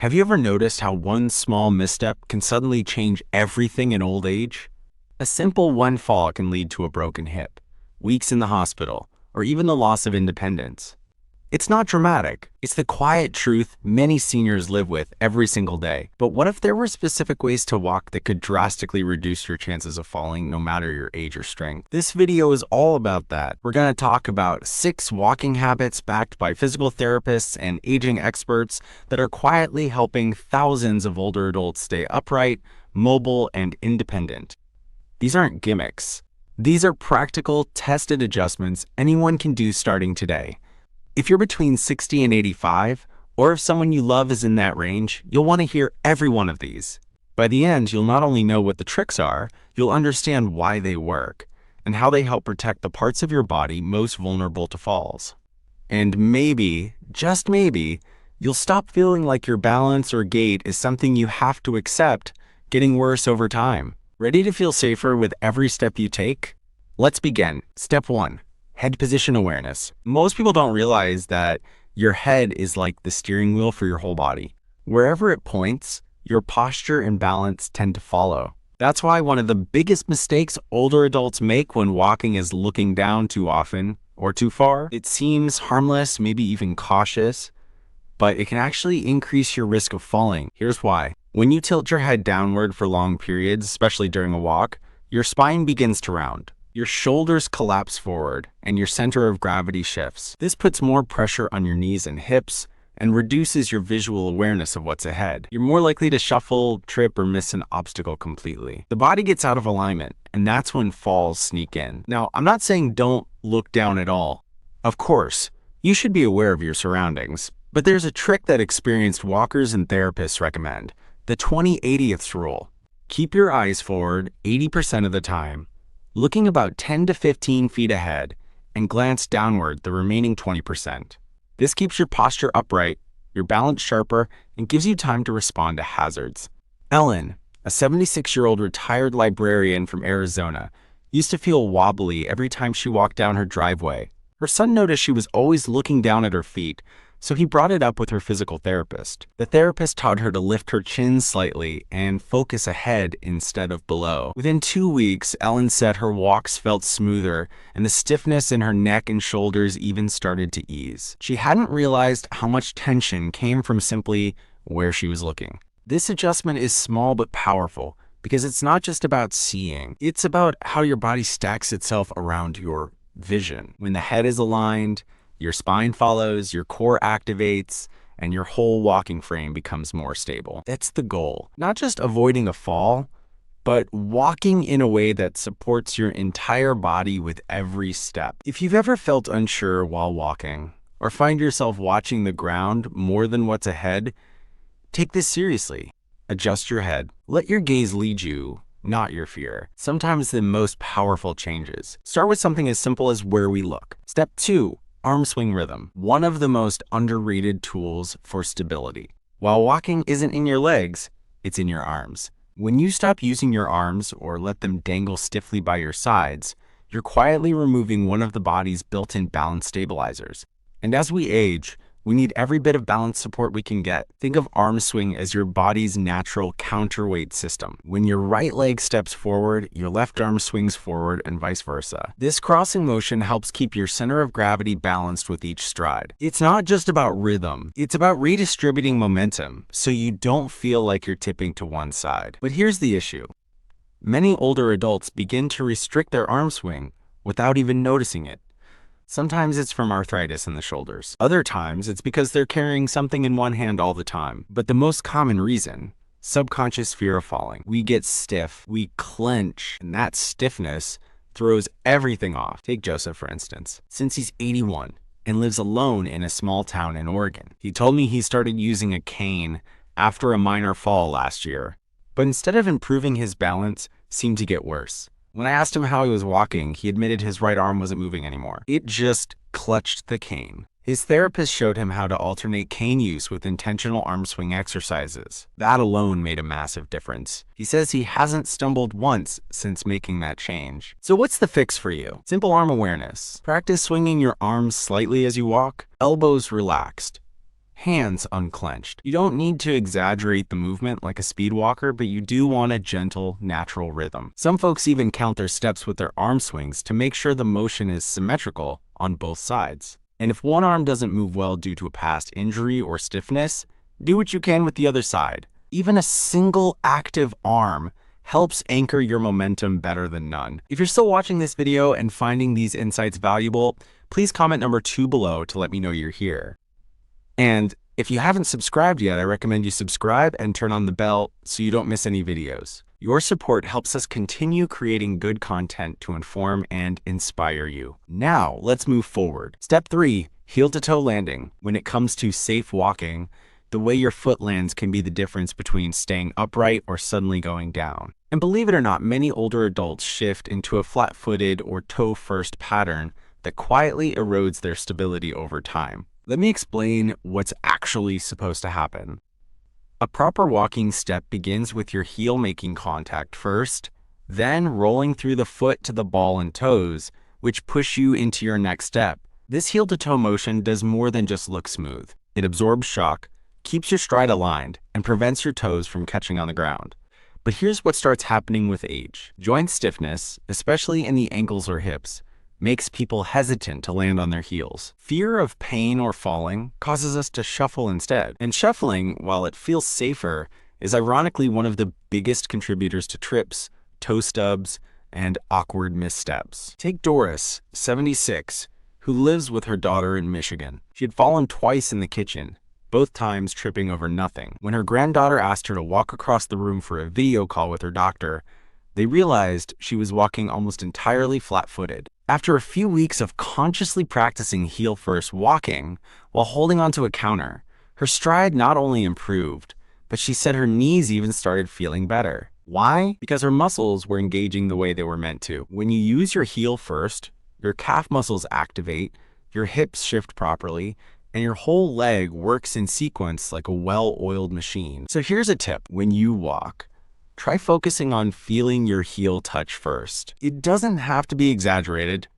Have you ever noticed how one small misstep can suddenly change everything in old age? A simple one fall can lead to a broken hip, weeks in the hospital, or even the loss of independence. It's not dramatic. It's the quiet truth many seniors live with every single day. But what if there were specific ways to walk that could drastically reduce your chances of falling no matter your age or strength? This video is all about that. We're going to talk about 6 walking habits backed by physical therapists and aging experts that are quietly helping thousands of older adults stay upright, mobile, and independent. These aren't gimmicks. These are practical, tested adjustments anyone can do starting today. If you're between 60 and 85, or if someone you love is in that range, you'll want to hear every one of these. By the end, you'll not only know what the tricks are, you'll understand why they work, and how they help protect the parts of your body most vulnerable to falls. And maybe, just maybe, you'll stop feeling like your balance or gait is something you have to accept, getting worse over time. Ready to feel safer with every step you take? Let's begin. Step 1. Head position awareness. Most people don't realize that your head is like the steering wheel for your whole body. Wherever it points, your posture and balance tend to follow. That's why one of the biggest mistakes older adults make when walking is looking down too often or too far. It seems harmless, maybe even cautious, but it can actually increase your risk of falling. Here's why. When you tilt your head downward for long periods, especially during a walk, your spine begins to round. Your shoulders collapse forward, and your center of gravity shifts. This puts more pressure on your knees and hips, and reduces your visual awareness of what's ahead. You're more likely to shuffle, trip, or miss an obstacle completely. The body gets out of alignment, and that's when falls sneak in. Now, I'm not saying don't look down at all. Of course, you should be aware of your surroundings, but there's a trick that experienced walkers and therapists recommend, the 20/80ths rule. Keep your eyes forward 80% of the time, looking about 10 to 15 feet ahead, and glance downward the remaining 20%. This keeps your posture upright, your balance sharper, and gives you time to respond to hazards. Ellen, a 76-year-old retired librarian from Arizona, used to feel wobbly every time she walked down her driveway. Her son noticed she was always looking down at her feet, so he brought it up with her physical therapist. The therapist taught her to lift her chin slightly and focus ahead instead of below. Within 2 weeks, Ellen said her walks felt smoother, and the stiffness in her neck and shoulders even started to ease. She hadn't realized how much tension came from simply where she was looking. This adjustment is small but powerful, because it's not just about seeing. It's about how your body stacks itself around your vision. When the head is aligned, your spine follows, your core activates, and your whole walking frame becomes more stable. That's the goal. Not just avoiding a fall, but walking in a way that supports your entire body with every step. If you've ever felt unsure while walking, or find yourself watching the ground more than what's ahead, take this seriously. Adjust your head. Let your gaze lead you, not your fear. Sometimes the most powerful changes start with something as simple as where we look. Step 2. Arm swing rhythm, one of the most underrated tools for stability. While walking isn't in your legs, it's in your arms. When you stop using your arms or let them dangle stiffly by your sides, you're quietly removing one of the body's built-in balance stabilizers. And as we age, we need every bit of balance support we can get. Think of arm swing as your body's natural counterweight system. When your right leg steps forward, your left arm swings forward and vice versa. This crossing motion helps keep your center of gravity balanced with each stride. It's not just about rhythm. It's about redistributing momentum so you don't feel like you're tipping to one side. But here's the issue. Many older adults begin to restrict their arm swing without even noticing it. Sometimes it's from arthritis in the shoulders. Other times it's because they're carrying something in one hand all the time. But the most common reason, subconscious fear of falling. We get stiff, we clench, and that stiffness throws everything off. Take Joseph, for instance. Since he's 81 and lives alone in a small town in Oregon, he told me he started using a cane after a minor fall last year. But instead of improving his balance, seemed to get worse. When I asked him how he was walking, he admitted his right arm wasn't moving anymore. It just clutched the cane. His therapist showed him how to alternate cane use with intentional arm swing exercises. That alone made a massive difference. He says he hasn't stumbled once since making that change. So what's the fix for you? Simple arm awareness. Practice swinging your arms slightly as you walk, elbows relaxed, hands unclenched. You don't need to exaggerate the movement like a speed walker, but you do want a gentle, natural rhythm. Some folks even count their steps with their arm swings to make sure the motion is symmetrical on both sides. And if one arm doesn't move well due to a past injury or stiffness, do what you can with the other side. Even a single active arm helps anchor your momentum better than none. If you're still watching this video and finding these insights valuable, please comment number 2 below to let me know you're here. And if you haven't subscribed yet, I recommend you subscribe and turn on the bell so you don't miss any videos. Your support helps us continue creating good content to inform and inspire you. Now, let's move forward. Step 3, heel-to-toe landing. When it comes to safe walking, the way your foot lands can be the difference between staying upright or suddenly going down. And believe it or not, many older adults shift into a flat-footed or toe-first pattern that quietly erodes their stability over time. Let me explain what's actually supposed to happen. A proper walking step begins with your heel making contact first, then rolling through the foot to the ball and toes, which push you into your next step. This heel-to-toe motion does more than just look smooth. It absorbs shock, keeps your stride aligned, and prevents your toes from catching on the ground. But here's what starts happening with age. Joint stiffness, especially in the ankles or hips, makes people hesitant to land on their heels. Fear of pain or falling causes us to shuffle instead. And shuffling, while it feels safer, is ironically one of the biggest contributors to trips, toe stubs, and awkward missteps. Take Doris, 76, who lives with her daughter in Michigan. She had fallen twice in the kitchen, both times tripping over nothing. When her granddaughter asked her to walk across the room for a video call with her doctor, they realized she was walking almost entirely flat-footed. After a few weeks of consciously practicing heel-first walking while holding onto a counter, her stride not only improved, but she said her knees even started feeling better. Why? Because her muscles were engaging the way they were meant to. When you use your heel first, your calf muscles activate, your hips shift properly, and your whole leg works in sequence like a well-oiled machine. So here's a tip. When you walk, try focusing on feeling your heel touch first. It doesn't have to be exaggerated,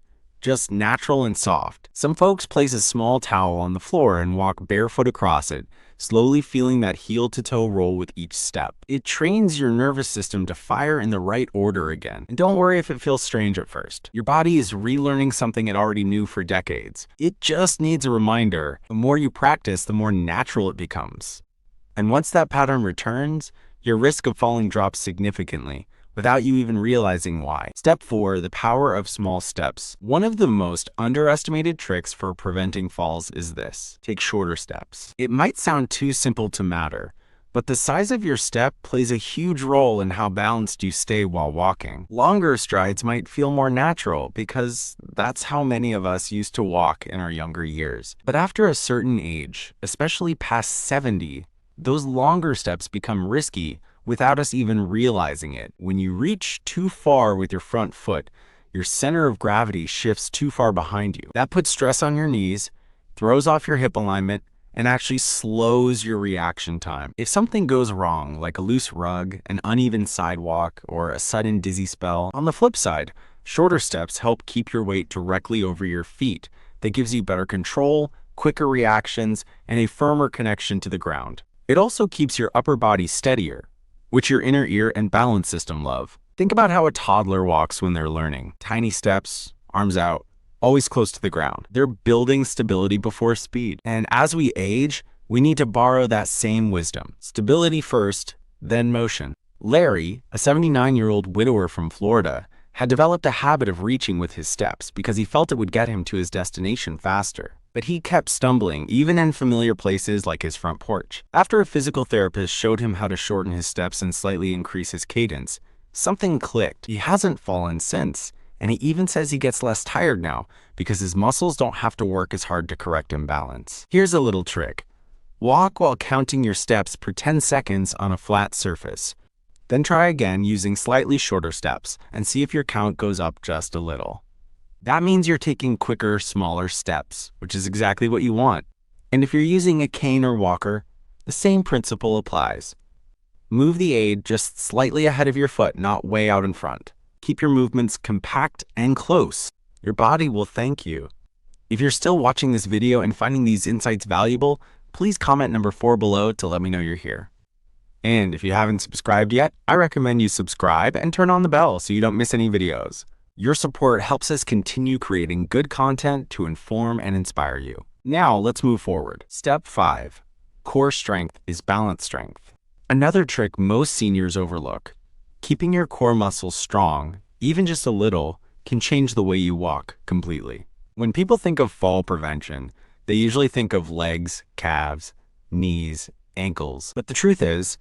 just natural and soft. Some folks place a small towel on the floor and walk barefoot across it, slowly feeling that heel-to-toe roll with each step. It trains your nervous system to fire in the right order again. And don't worry if it feels strange at first. Your body is relearning something it already knew for decades. It just needs a reminder. The more you practice, the more natural it becomes. And once that pattern returns, your risk of falling drops significantly without you even realizing why. Step 4, the power of small steps. One of the most underestimated tricks for preventing falls is this. Take shorter steps. It might sound too simple to matter, but the size of your step plays a huge role in how balanced you stay while walking. Longer strides might feel more natural because that's how many of us used to walk in our younger years. But after a certain age, especially past 70, those longer steps become risky without us even realizing it. When you reach too far with your front foot, your center of gravity shifts too far behind you. That puts stress on your knees, throws off your hip alignment, and actually slows your reaction time. If something goes wrong, like a loose rug, an uneven sidewalk, or a sudden dizzy spell, on the flip side, shorter steps help keep your weight directly over your feet. That gives you better control, quicker reactions, and a firmer connection to the ground. It also keeps your upper body steadier, which your inner ear and balance system love. Think about how a toddler walks when they're learning. Tiny steps, arms out, always close to the ground. They're building stability before speed. And as we age, we need to borrow that same wisdom. Stability first, then motion. Larry, a 79-year-old widower from Florida, had developed a habit of reaching with his steps because he felt it would get him to his destination faster. But he kept stumbling, even in familiar places like his front porch. After a physical therapist showed him how to shorten his steps and slightly increase his cadence, something clicked. He hasn't fallen since, and he even says he gets less tired now because his muscles don't have to work as hard to correct imbalance. Here's a little trick. Walk while counting your steps for 10 seconds on a flat surface. Then try again using slightly shorter steps and see if your count goes up just a little. That means you're taking quicker, smaller steps, which is exactly what you want. And if you're using a cane or walker, the same principle applies. Move the aid just slightly ahead of your foot, not way out in front. Keep your movements compact and close. Your body will thank you. If you're still watching this video and finding these insights valuable, please comment number 4 below to let me know you're here. And if you haven't subscribed yet, I recommend you subscribe and turn on the bell so you don't miss any videos. Your support helps us continue creating good content to inform and inspire you. Now let's move forward. Step 5. Core strength is balance strength. Another trick most seniors overlook. Keeping your core muscles strong, even just a little, can change the way you walk completely. When people think of fall prevention, they usually think of legs, calves, knees, ankles. But the truth is,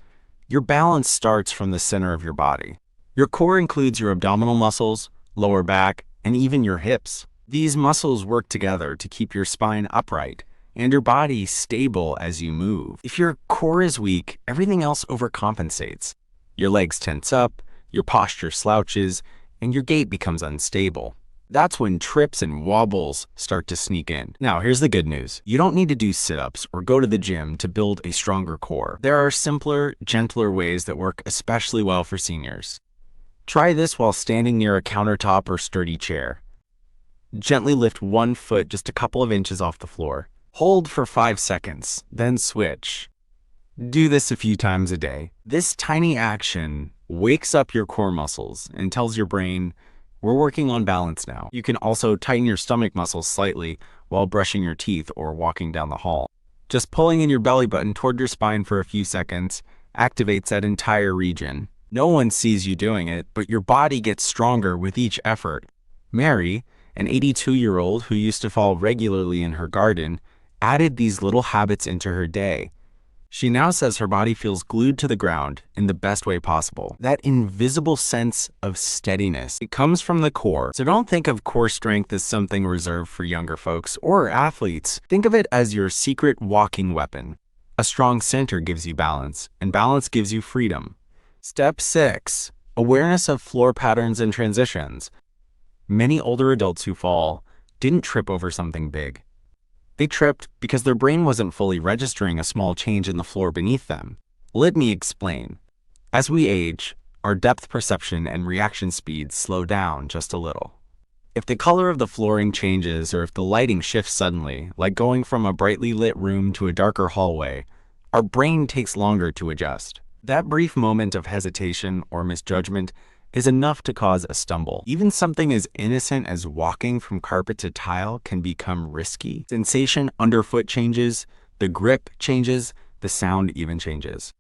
your balance starts from the center of your body. Your core includes your abdominal muscles, lower back, and even your hips. These muscles work together to keep your spine upright and your body stable as you move. If your core is weak, everything else overcompensates. Your legs tense up, your posture slouches, and your gait becomes unstable. That's when trips and wobbles start to sneak in. Now, here's the good news. You don't need to do sit-ups or go to the gym to build a stronger core. There are simpler, gentler ways that work especially well for seniors. Try this while standing near a countertop or sturdy chair. Gently lift one foot just a couple of inches off the floor. Hold for 5 seconds, then switch. Do this a few times a day. This tiny action wakes up your core muscles and tells your brain, we're working on balance now. You can also tighten your stomach muscles slightly while brushing your teeth or walking down the hall. Just pulling in your belly button toward your spine for a few seconds activates that entire region. No one sees you doing it, but your body gets stronger with each effort. Mary, an 82-year-old who used to fall regularly in her garden, added these little habits into her day. She now says her body feels glued to the ground in the best way possible. That invisible sense of steadiness, it comes from the core. So don't think of core strength as something reserved for younger folks or athletes. Think of it as your secret walking weapon. A strong center gives you balance, and balance gives you freedom. Step 6. Awareness of floor patterns and transitions. Many older adults who fall didn't trip over something big. They tripped because their brain wasn't fully registering a small change in the floor beneath them. Let me explain. As we age, our depth perception and reaction speeds slow down just a little. If the color of the flooring changes or if the lighting shifts suddenly, like going from a brightly lit room to a darker hallway, our brain takes longer to adjust. That brief moment of hesitation or misjudgment is enough to cause a stumble. Even something as innocent as walking from carpet to tile can become risky. Sensation underfoot changes, the grip changes, the sound even changes.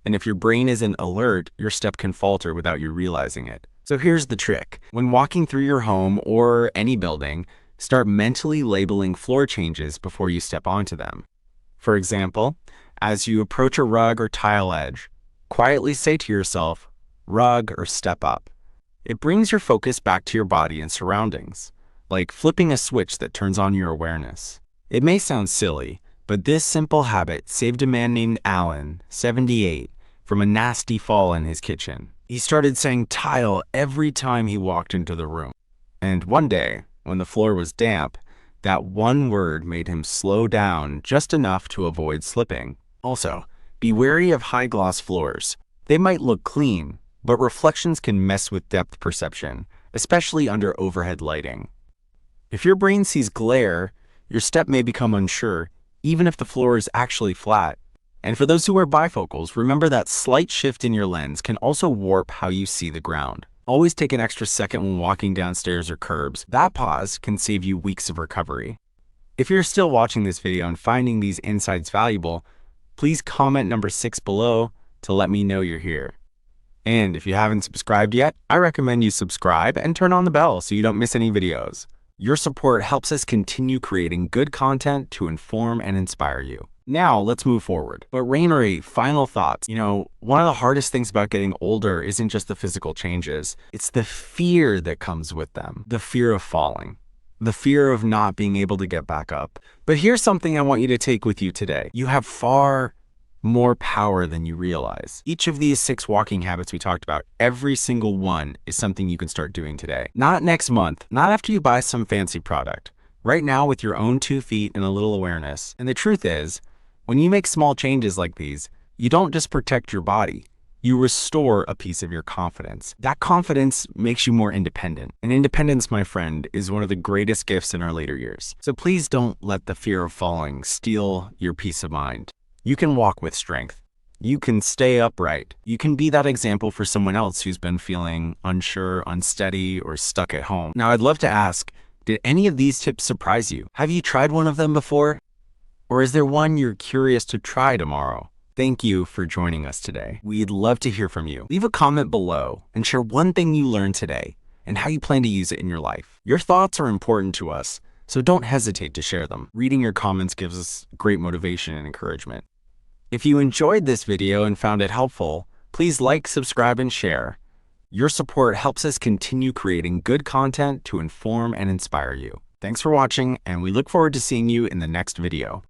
And if your brain isn't alert, your step can falter without you realizing it. So here's the trick. When walking through your home or any building, start mentally labeling floor changes before you step onto them. For example, as you approach a rug or tile edge, quietly say to yourself, rug or step up. It brings your focus back to your body and surroundings, like flipping a switch that turns on your awareness. It may sound silly, but this simple habit saved a man named Alan, 78, from a nasty fall in his kitchen. He started saying tile every time he walked into the room. And one day, when the floor was damp, that one word made him slow down just enough to avoid slipping. Also, be wary of high-gloss floors. They might look clean, but reflections can mess with depth perception, especially under overhead lighting. If your brain sees glare, your step may become unsure, even if the floor is actually flat. And for those who wear bifocals, remember that slight shift in your lens can also warp how you see the ground. Always take an extra second when walking down stairs or curbs. That pause can save you weeks of recovery. If you're still watching this video and finding these insights valuable, please comment number 6 below to let me know you're here. And if you haven't subscribed yet, I recommend you subscribe and turn on the bell so you don't miss any videos. Your support helps us continue creating good content to inform and inspire you. Now, let's move forward. But Rainry, final thoughts. One of the hardest things about getting older isn't just the physical changes. It's the fear that comes with them. The fear of falling. The fear of not being able to get back up. But here's something I want you to take with you today. You have far more power than you realize. Each of these 6 walking habits we talked about, every single one is something you can start doing today. Not next month, not after you buy some fancy product. Right now with your own 2 feet and a little awareness. And the truth is, when you make small changes like these, you don't just protect your body, You restore a piece of your confidence. That confidence makes you more independent. And independence, my friend, is one of the greatest gifts in our later years. So please don't let the fear of falling steal your peace of mind. You can walk with strength. You can stay upright. You can be that example for someone else who's been feeling unsure, unsteady, or stuck at home. Now, I'd love to ask, did any of these tips surprise you? Have you tried one of them before? Or is there one you're curious to try tomorrow? Thank you for joining us today. We'd love to hear from you. Leave a comment below and share one thing you learned today and how you plan to use it in your life. Your thoughts are important to us, so don't hesitate to share them. Reading your comments gives us great motivation and encouragement. If you enjoyed this video and found it helpful, please like, subscribe, and share. Your support helps us continue creating good content to inform and inspire you. Thanks for watching, and we look forward to seeing you in the next video.